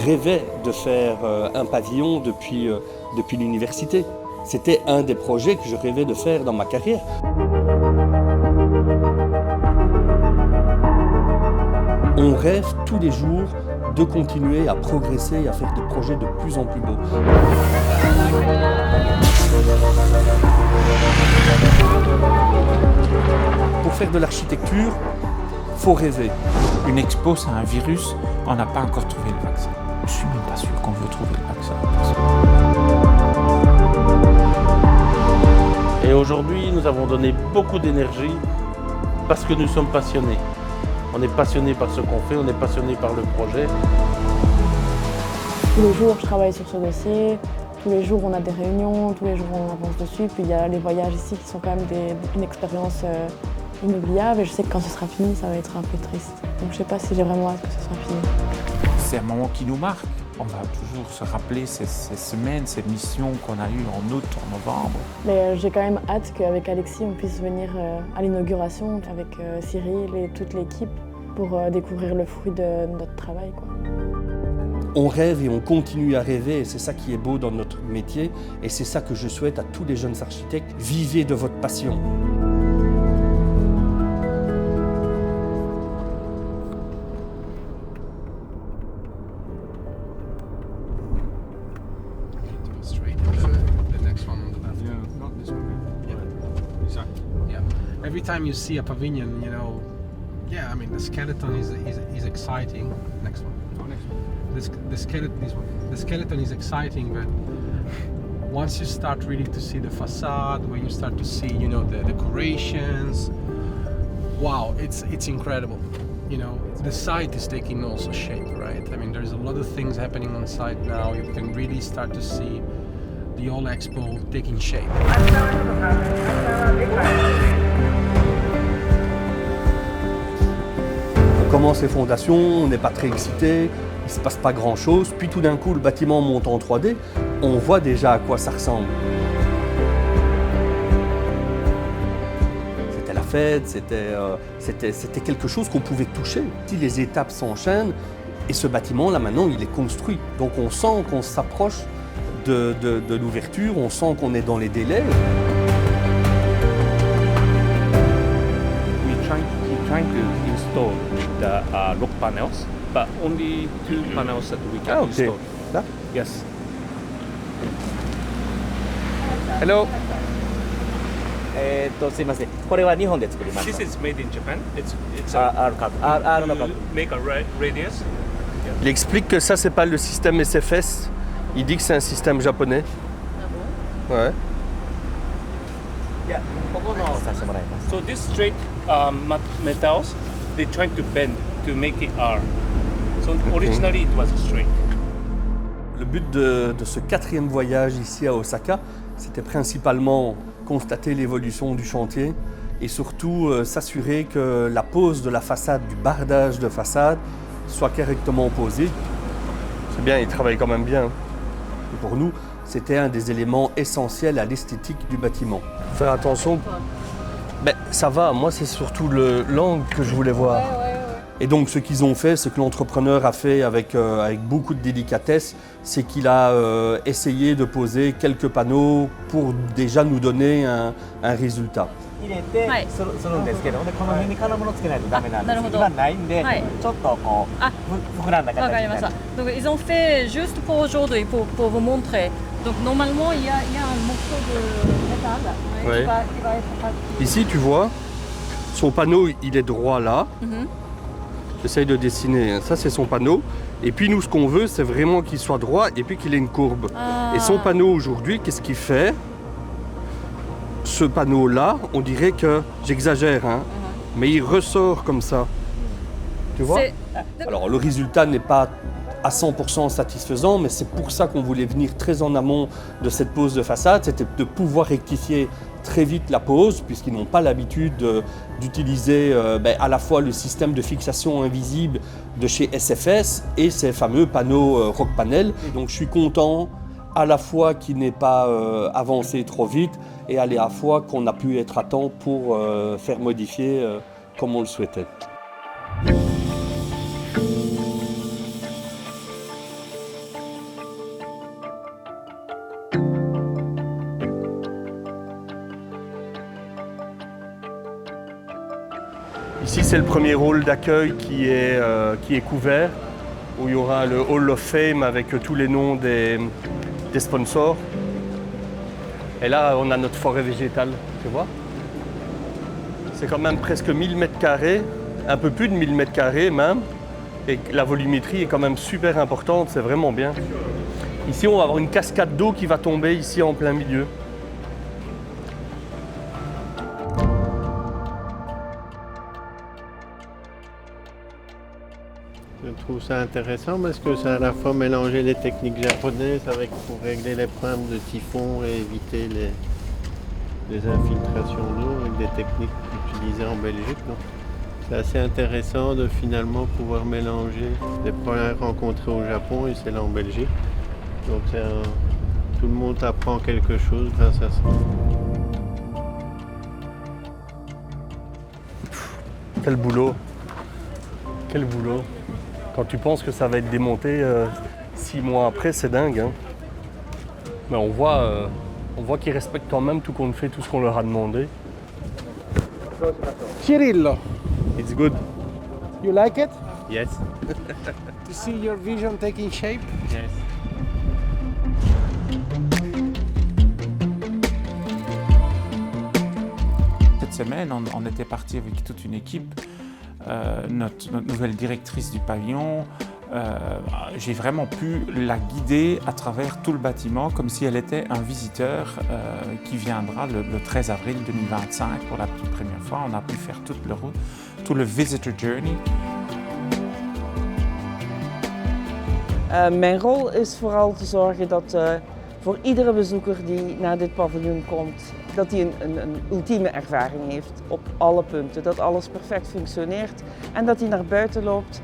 rêvais de faire un pavillon depuis l'université. C'était un des projets que je rêvais de faire dans ma carrière. On rêve tous les jours de continuer à progresser et à faire des projets de plus en plus beaux. Pour faire de l'architecture, il faut rêver. Une expo, c'est un virus, on n'a pas encore trouvé le vaccin. Je ne suis même pas sûr qu'on veut trouver le vaccin. Et aujourd'hui, nous avons donné beaucoup d'énergie parce que nous sommes passionnés. On est passionnés par ce qu'on fait, on est passionnés par le projet. Tous les jours, je travaille sur ce dossier. Tous les jours, on a des réunions, tous les jours, on avance dessus. Puis il y a les voyages ici qui sont quand même une expérience inoubliable. Et je sais que quand ce sera fini, ça va être un peu triste. Donc je ne sais pas si j'ai vraiment hâte que ce soit fini. C'est un moment qui nous marque. On va toujours se rappeler ces semaines, ces missions qu'on a eues en août, en novembre. Mais j'ai quand même hâte qu'avec Alexis, on puisse venir à l'inauguration avec Cyril et toute l'équipe pour découvrir le fruit de notre travail, quoi. On rêve et on continue à rêver et c'est ça qui est beau dans notre métier et c'est ça que je souhaite à tous les jeunes architectes. Vivez de votre passion. Every time you see a pavilion, you know, yeah, I mean the skeleton is exciting. Next one. Oh, next one. The skeleton is exciting, but once you start really to see the facade, when you start to see, you know, the decorations, wow, it's incredible. You know, the site is taking also shape, right? I mean, there's a lot of things happening on site now. You can really start to see the whole expo taking shape. On commence les fondations, on n'est pas très excité. Il ne se passe pas grand-chose, puis tout d'un coup, le bâtiment monte en 3D, on voit déjà à quoi ça ressemble. C'était la fête, c'était quelque chose qu'on pouvait toucher. Si les étapes s'enchaînent, et ce bâtiment, là maintenant, il est construit. Donc on sent qu'on s'approche de l'ouverture, on sent qu'on est dans les délais. We're trying to install the rock panels. But only 2 panels that we can install. Là? Yes. Hello. すいません。これは日本で作りました。 This is made in Japan. It's R カード。R のカード。 make a radius. Il explique que ça, c'est pas le système SFS. Il dit que c'est un système japonais. Ah bon? Ouais. いや、ここのさせてもらいます。 So these straight metals, they're trying to bend to make it R. So originally it was straight. Le but de ce 4e voyage ici à Osaka, c'était principalement constater l'évolution du chantier et surtout s'assurer que la pose de la façade, du bardage de façade, soit correctement posée. C'est bien, il travaille quand même bien. Et pour nous, c'était un des éléments essentiels à l'esthétique du bâtiment. Faire attention, ben, ça va, moi c'est surtout l'angle que je voulais voir. Et donc ce qu'ils ont fait, ce que l'entrepreneur a fait avec beaucoup de délicatesse, c'est qu'il a essayé de poser quelques panneaux pour déjà nous donner un résultat. 入れてするんですけど、でこの辺に金物つけないとダメなんです。今ないんで、ちょっとこう膨らんだ形になる。Donc ils ont fait juste pour aujourd'hui, pour vous montrer. Donc normalement il y a un morceau de métal qui va être... Ici tu vois, son panneau il est droit là. J'essaye de dessiner, ça c'est son panneau. Et puis nous ce qu'on veut c'est vraiment qu'il soit droit et puis qu'il ait une courbe. Et son panneau aujourd'hui, qu'est-ce qu'il fait? Ce panneau-là, on dirait que, j'exagère, hein, mais il ressort comme ça. Tu vois? Alors le résultat n'est pas à 100% satisfaisant, mais c'est pour ça qu'on voulait venir très en amont de cette pose de façade, c'était de pouvoir rectifier très vite la pose, puisqu'ils n'ont pas l'habitude d'utiliser à la fois le système de fixation invisible de chez SFS et ces fameux panneaux Rock Panel. Et donc je suis content à la fois qu'il n'ait pas avancé trop vite et à la fois qu'on a pu être à temps pour faire modifier comme on le souhaitait. Ici, c'est le premier hall d'accueil qui est couvert, où il y aura le Hall of Fame avec tous les noms des sponsors. Et là, on a notre forêt végétale, tu vois. C'est quand même presque 1000 mètres carrés, un peu plus de 1000 mètres carrés même. Et la volumétrie est quand même super importante, c'est vraiment bien. Ici, on va avoir une cascade d'eau qui va tomber ici en plein milieu. Je trouve ça intéressant parce que ça a à la fois mélangé les techniques japonaises avec pour régler les problèmes de typhon et éviter les infiltrations d'eau avec des techniques utilisées en Belgique. C'est assez intéressant de finalement pouvoir mélanger les problèmes rencontrés au Japon et celles en Belgique. Donc tout le monde apprend quelque chose grâce à ça. Quel boulot! Quel boulot! Quand tu penses que ça va être démonté 6 mois après, c'est dingue. Hein. Mais on voit qu'ils respectent quand même tout qu'on fait, tout ce qu'on leur a demandé. Cirillo, It's good. you like it? Yes. To see your vision taking shape? Yes. Cette semaine, on était parti avec toute une équipe. Notre nouvelle directrice du pavillon, j'ai vraiment pu la guider à travers tout le bâtiment comme si elle était un visiteur qui viendra le 13 avril 2025 pour la toute première fois. On a pu faire toute le route, tout le visitor journey. Mijn rol is vooral te zorgen dat voor iedere bezoeker die naar dit paviljoen komt, dat hij een ultieme ervaring heeft op alle punten. Dat alles perfect functioneert en dat hij naar buiten loopt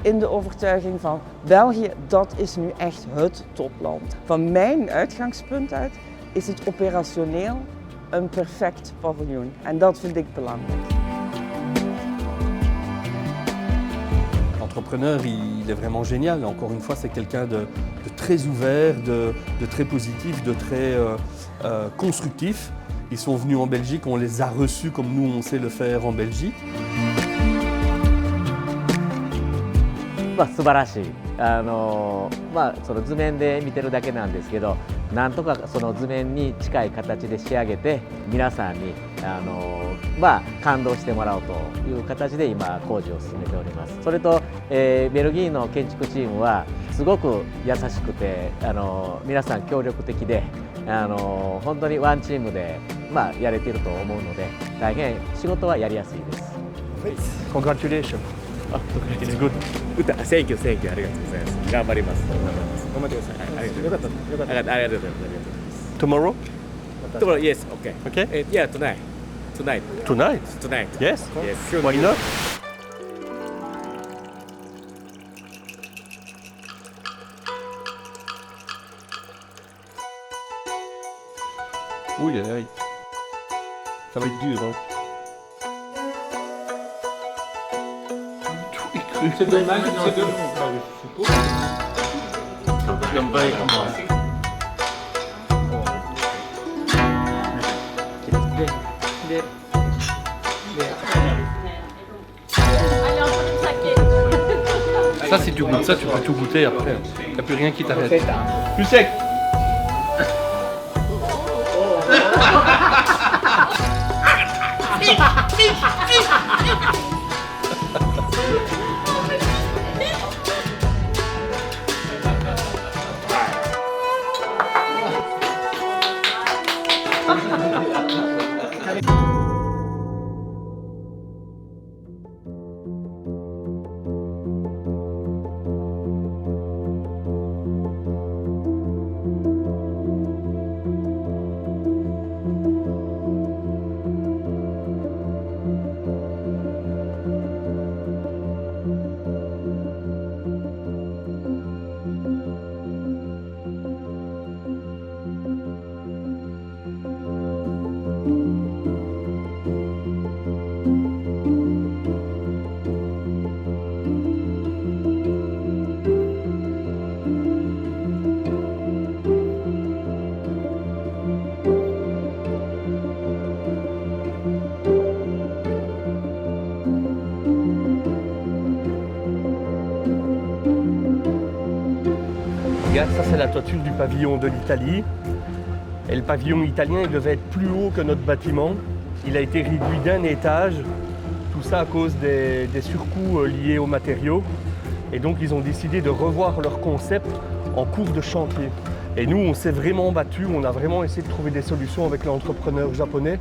in de overtuiging van België, dat is nu echt het topland. Van mijn uitgangspunt uit is het operationeel een perfect paviljoen en dat vind ik belangrijk. L'entrepreneur, il est vraiment génial. Encore une fois, c'est quelqu'un de très ouvert, de très positif, de très constructif. Ils sont venus en Belgique, on les a reçus comme nous, on sait le faire en Belgique. 素晴らしい。その図面で見てるだけなんですけど、なんとかその図面に近い形で仕上げて皆さんに感動してもらおうという形で今工事を進めております。それと、ベルギーの建築チームはすごく優しくて皆さん協力的で本当にワンチームでやれていると思うので大変仕事はやりやすいです。Congratulations. It's good. Thank you, thank you. ありがとうございます。頑張ります。頑張ってください。よかった。ありがとうございます。Tomorrow? Tomorrow, yes, okay. Okay. Yeah, tonight. Tonight. Tonight? Tonight. Yes. Yes. Why not? Ouh, aïe. Ça va être dur, hein. C'est dommage, c'est dommage. J'aime pas comment. Ça, si tu goûtes ça, tu peux tout goûter après. Il n'y a plus rien qui t'arrête. Plus sec. ça c'est la toiture du pavillon de l'Italie. Et le pavillon italien, il devait être plus haut que notre bâtiment. Il a été réduit d'un étage, tout ça à cause des surcoûts liés aux matériaux. Et donc ils ont décidé de revoir leur concept en cours de chantier. Et nous, on s'est vraiment battu, on a vraiment essayé de trouver des solutions avec l'entrepreneur japonais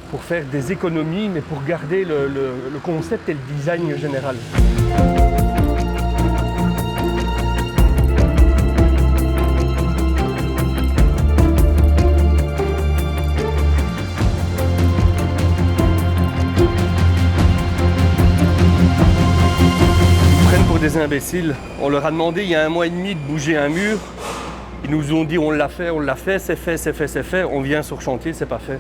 pour faire des économies, mais pour garder le concept et le design général. Des imbéciles. On leur a demandé il y a 1 mois et demi de bouger un mur. Ils nous ont dit on l'a fait, c'est fait, on vient sur chantier, c'est pas fait.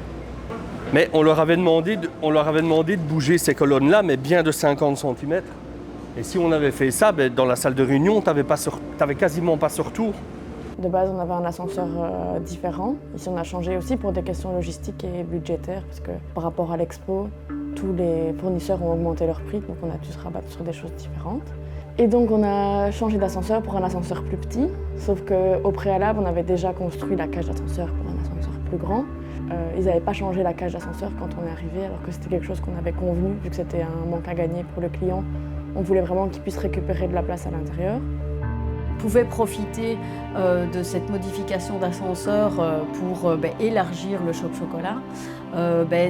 Mais on leur avait demandé de bouger ces colonnes-là, mais bien de 50 cm. Et si on avait fait ça, dans la salle de réunion, t'avais quasiment pas ce retour. De base, on avait un ascenseur différent. Ici, on a changé aussi pour des questions logistiques et budgétaires, parce que par rapport à l'expo, tous les fournisseurs ont augmenté leur prix, donc on a dû se rabattre sur des choses différentes. Et donc on a changé d'ascenseur pour un ascenseur plus petit, sauf qu'au préalable, on avait déjà construit la cage d'ascenseur pour un ascenseur plus grand. Ils n'avaient pas changé la cage d'ascenseur quand on est arrivé, alors que c'était quelque chose qu'on avait convenu, vu que c'était un manque à gagner pour le client. On voulait vraiment qu'il puisse récupérer de la place à l'intérieur. Pouvait profiter de cette modification d'ascenseur pour élargir le shop chocolat.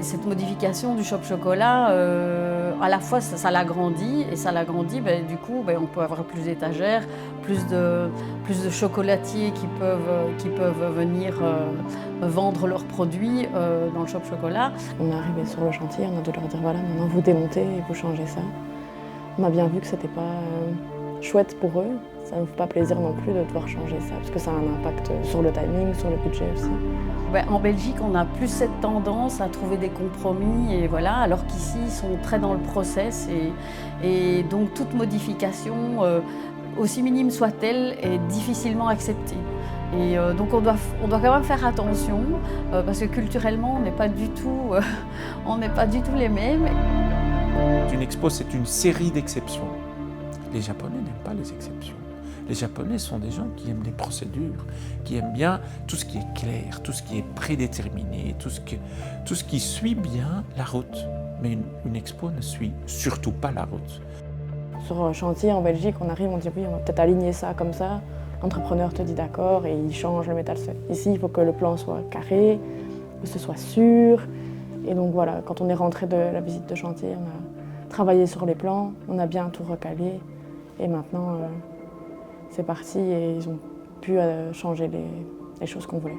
Cette modification du shop chocolat, à la fois ça l'agrandit et ça l'agrandit, du coup on peut avoir plus d'étagères, plus de chocolatiers qui peuvent venir vendre leurs produits dans le shop chocolat. On est arrivé sur le chantier, on a dû leur dire voilà, maintenant vous démontez et vous changez ça. On a bien vu que c'était pas chouette pour eux. Ça ne nous fait pas plaisir non plus de devoir changer ça, parce que ça a un impact sur le timing, sur le budget aussi. En Belgique, on a plus cette tendance à trouver des compromis, et voilà, alors qu'ici, ils sont très dans le process. Et donc, toute modification, aussi minime soit-elle, est difficilement acceptée. Et donc, on doit quand même faire attention, parce que culturellement, on n'est pas du tout les mêmes. Une expo, c'est une série d'exceptions. Les Japonais n'aiment pas les exceptions. Les Japonais sont des gens qui aiment les procédures, qui aiment bien tout ce qui est clair, tout ce qui est prédéterminé, tout ce qui suit bien la route. Mais une expo ne suit surtout pas la route. Sur un chantier en Belgique, on arrive, on dit oui, on va peut-être aligner ça comme ça. L'entrepreneur te dit d'accord et il change le métal. Ici, il faut que le plan soit carré, que ce soit sûr. Et donc voilà, quand on est rentré de la visite de chantier, on a travaillé sur les plans, on a bien tout recalé. Et maintenant, c'est parti et ils ont pu changer les choses qu'on voulait.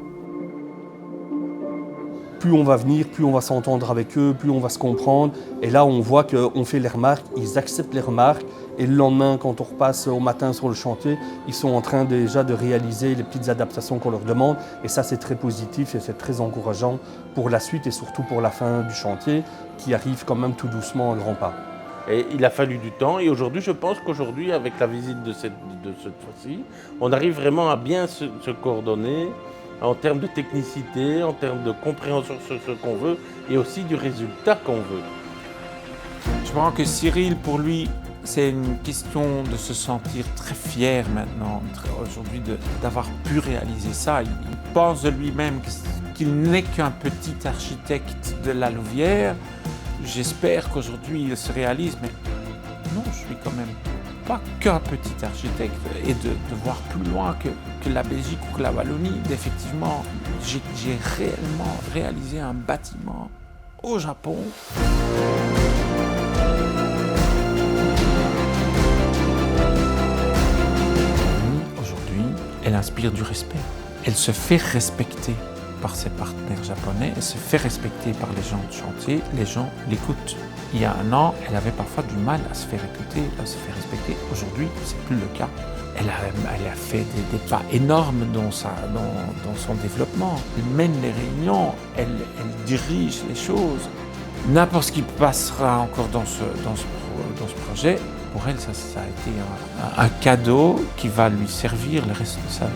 Plus on va venir, plus on va s'entendre avec eux, plus on va se comprendre. Et là, on voit qu'on fait les remarques, ils acceptent les remarques. Et le lendemain, quand on repasse au matin sur le chantier, ils sont en train déjà de réaliser les petites adaptations qu'on leur demande. Et ça, c'est très positif et c'est très encourageant pour la suite et surtout pour la fin du chantier qui arrive quand même tout doucement à grands pas. Et il a fallu du temps et aujourd'hui, je pense qu'aujourd'hui, avec la visite de cette fois-ci, on arrive vraiment à bien se coordonner en termes de technicité, en termes de compréhension sur ce qu'on veut et aussi du résultat qu'on veut. Je crois que Cyril, pour lui, c'est une question de se sentir très fier maintenant, aujourd'hui, d'avoir pu réaliser ça. Il pense de lui-même qu'il n'est qu'un petit architecte de la Louvière. J'espère qu'aujourd'hui il se réalise, mais non, je suis quand même pas qu'un petit architecte et de voir plus loin que la Belgique ou que la Wallonie. Effectivement, j'ai réellement réalisé un bâtiment au Japon. Aujourd'hui, elle inspire du respect. Elle se fait respecter par ses partenaires japonais, elle se fait respecter par les gens de chantier, les gens l'écoutent. Il y a 1 an, elle avait parfois du mal à se faire écouter, à se faire respecter. Aujourd'hui, c'est plus le cas. Elle a fait des pas énormes dans son développement. Elle mène les réunions, elle dirige les choses. N'importe ce qui passera encore dans ce projet, pour elle, ça a été un cadeau qui va lui servir le reste de sa vie.